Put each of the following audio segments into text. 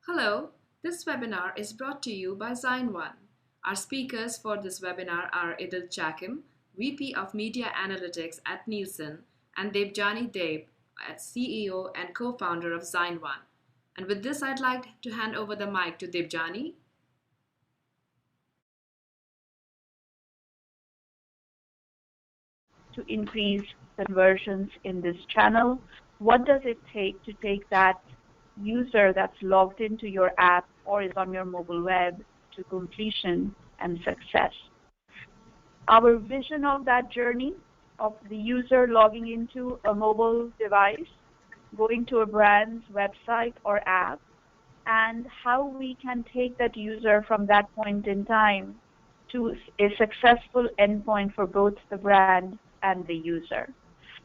Hello, this webinar is brought to you by ZignOne. Our speakers for this webinar are Idil Chakim, VP of Media Analytics at Nielsen, and Debjani Deb, CEO and co-founder of ZignOne. And with this, I'd like to hand over the mic to Debjani. To increase conversions in this channel? What does it take to take that user that's logged into your app or is on your mobile web to completion and success? Our vision of that journey of the user logging into a mobile device, going to a brand's website or app, and how we can take that user from that point in time to a successful endpoint for both the brand and the user.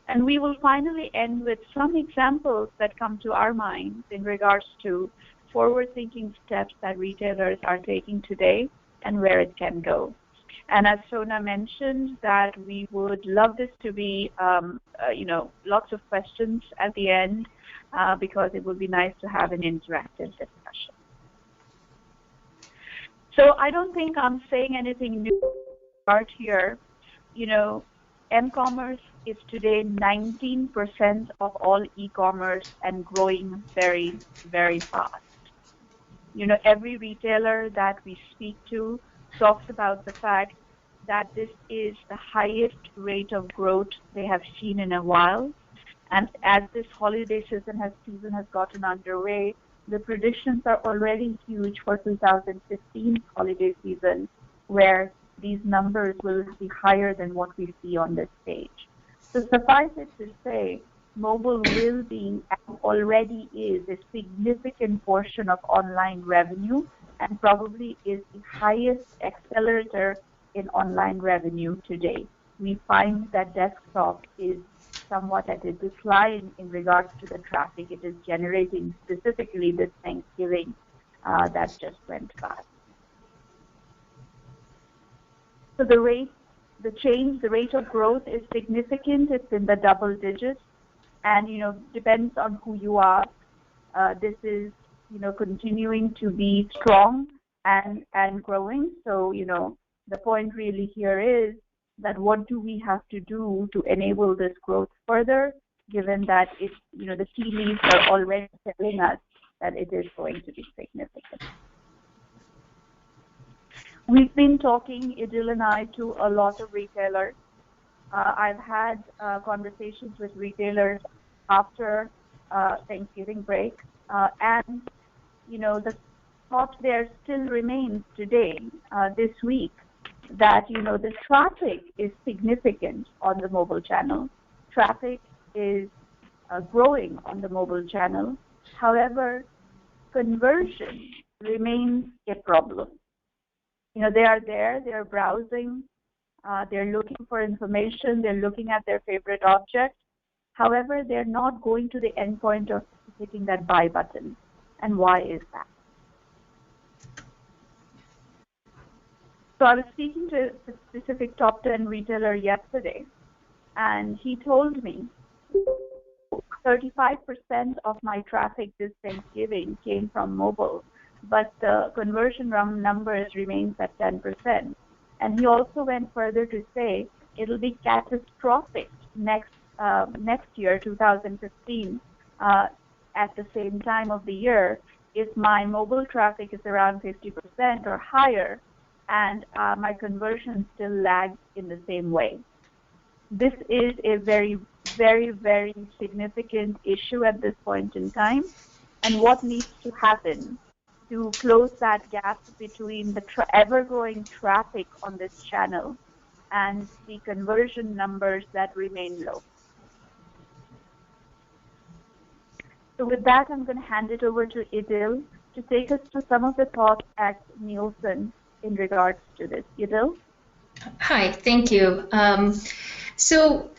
And we will finally end with some examples that come to our minds in regards to forward-thinking steps that retailers are taking today and where it can go. And as Sona mentioned, that we would love this to be, lots of questions at the end because it would be nice to have an interactive discussion. So I don't think I'm saying anything new here. M-commerce is today 19% of all e-commerce and growing very, very fast. Every retailer that we speak to talks about the fact that this is the highest rate of growth they have seen in a while. And as this holiday season has gotten underway, the predictions are already huge for 2015 holiday season, where these numbers will be higher than what we see on this page. So suffice it to say, mobile will be and already is a significant portion of online revenue and probably is the highest accelerator in online revenue today. We find that desktop is somewhat at a decline in regards to the traffic it is generating, specifically this Thanksgiving that just went by. So the rate of growth is significant. It's in the double digits, and depends on who you are. This is continuing to be strong and growing. So the point really here is that what do we have to do to enable this growth further, given that the tea leaves are already telling us that it is going to be significant. We've been talking, Idil and I, to a lot of retailers. I've had conversations with retailers after Thanksgiving break, and the thought there still remains today, this week, that the traffic is significant on the mobile channel. Traffic is growing on the mobile channel. However, conversion remains a problem. They are there, they're browsing, they're looking for information, they're looking at their favorite object. However, they're not going to the endpoint of hitting that buy button. And why is that? So I was speaking to a specific top 10 retailer yesterday, and he told me 35% of my traffic this Thanksgiving came from mobile, but the conversion numbers remains at 10%. And he also went further to say it'll be catastrophic next year, 2015, at the same time of the year, if my mobile traffic is around 50% or higher, and my conversion still lags in the same way. This is a very, very, very significant issue at this point in time, and what needs to happen to close that gap between the ever-growing traffic on this channel and the conversion numbers that remain low. So with that, I'm going to hand it over to Idil to take us through some of the thoughts at Nielsen in regards to this. Idil? Hi, thank you. So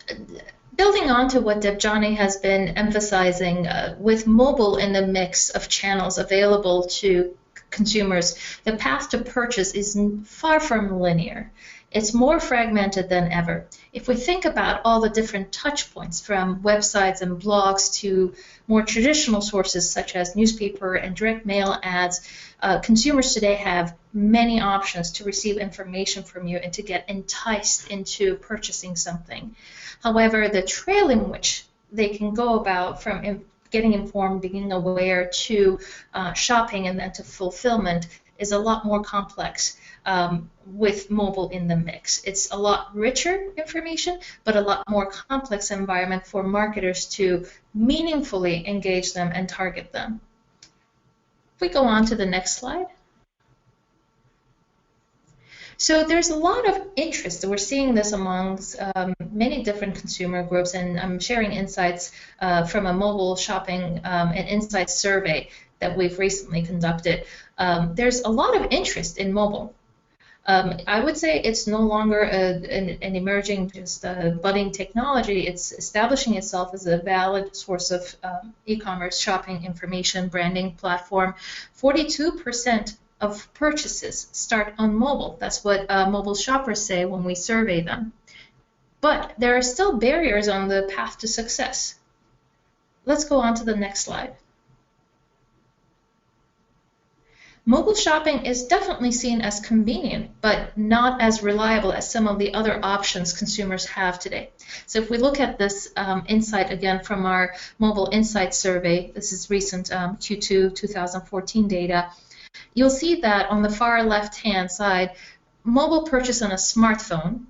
building on to what Debjani has been emphasizing, with mobile in the mix of channels available to consumers, the path to purchase is far from linear. It's more fragmented than ever. If we think about all the different touch points, from websites and blogs to more traditional sources such as newspaper and direct mail ads, consumers today have many options to receive information from you and to get enticed into purchasing something. However, the trail in which they can go about from getting informed, being aware, to shopping and then to fulfillment is a lot more complex with mobile in the mix. It's a lot richer information, but a lot more complex environment for marketers to meaningfully engage them and target them. If we go on to the next slide. So there's a lot of interest. We're seeing this amongst many different consumer groups, and I'm sharing insights from a mobile shopping and insights survey that we've recently conducted. There's a lot of interest in mobile. I would say it's no longer an emerging, just budding technology. It's establishing itself as a valid source of e-commerce shopping information, branding platform. 42% of purchases start on mobile. That's what mobile shoppers say when we survey them. But there are still barriers on the path to success. Let's go on to the next slide. Mobile shopping is definitely seen as convenient, but not as reliable as some of the other options consumers have today. So if we look at this insight again from our Mobile Insights survey, this is recent Q2 2014 data, you'll see that on the far left-hand side, mobile purchase on a smartphone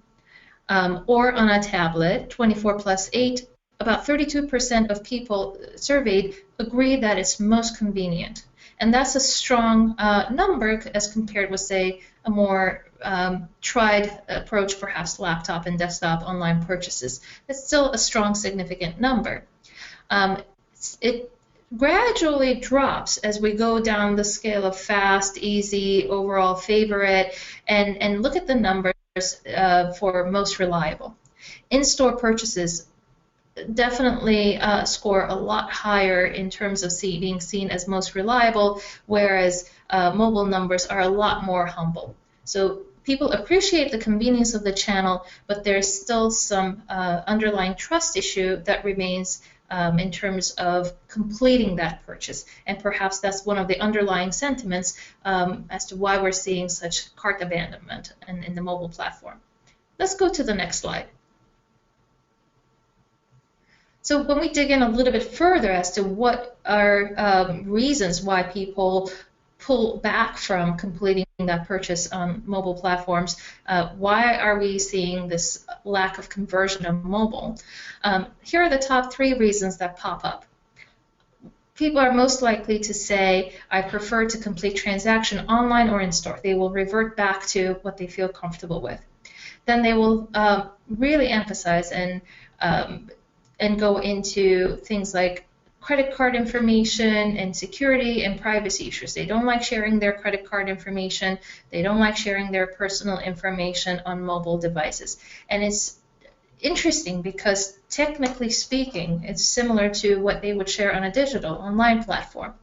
or on a tablet, 24+8, about 32% of people surveyed agree that it's most convenient. And that's a strong number as compared with, say, a more tried approach, perhaps laptop and desktop online purchases. It's still a strong, significant number. It gradually drops as we go down the scale of fast, easy, overall favorite, and look at the numbers for most reliable. In-store purchases definitely score a lot higher in terms of being seen as most reliable, whereas mobile numbers are a lot more humble. So people appreciate the convenience of the channel, but there's still some underlying trust issue that remains in terms of completing that purchase. And perhaps that's one of the underlying sentiments as to why we're seeing such cart abandonment in the mobile platform. Let's go to the next slide. So when we dig in a little bit further as to what are reasons why people pull back from completing that purchase on mobile platforms, why are we seeing this lack of conversion of mobile? Here are the top 3 reasons that pop up. People are most likely to say, I prefer to complete transaction online or in-store. They will revert back to what they feel comfortable with. Then they will really emphasize and go into things like credit card information and security and privacy issues. They don't like sharing their credit card information. They don't like sharing their personal information on mobile devices. And it's interesting because technically speaking, it's similar to what they would share on a digital online platform.